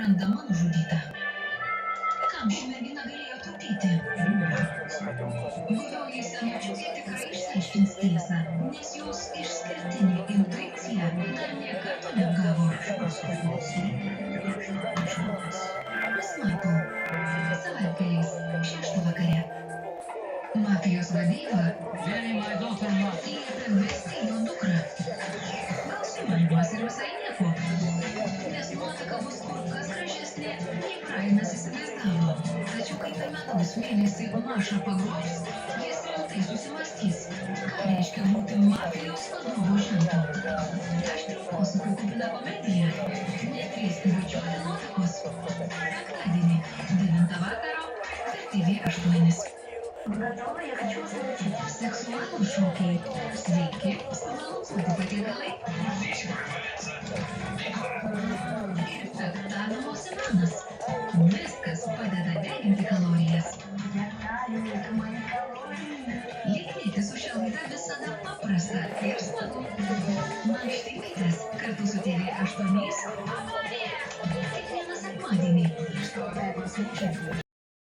randama nužudyta. Kam ši mergina galėjo trukdyti? Gudioji senučiukė tikrai išsiaiškins tiesą, nes jos išskirtinė intuicija dar niekada neapgavo. Smagu. Savaitgaliais, 6 vakare. Mafijos vadyba liepia vesti jo dukrą. Gal sumanymas ir visai nieko, nes nuotaka bus kur kas gražesnė, nei Brainas įsivaizdavo. Tačiau kai per metus mėnesį Mašą pagrobs, jis rimtai susimąstys, ką reiškia būti mafijos vadovo žentu. Aštrių posūkių kupina komedija. Nedrįsti bučiuoti nuotakos. Penktadienį, 9 vakaro, per TV8. Готова, я хочу услышать. Сексуальные шоки. Sveiki, subalansuoti patiekalai. Ir fektavimo senanas. Viskas padeda deginti kalorijas. Likite su šia laida visada paprasta ir smagu. Mankštinkitės kartu su TV8. Kiekvieną sekmadienį.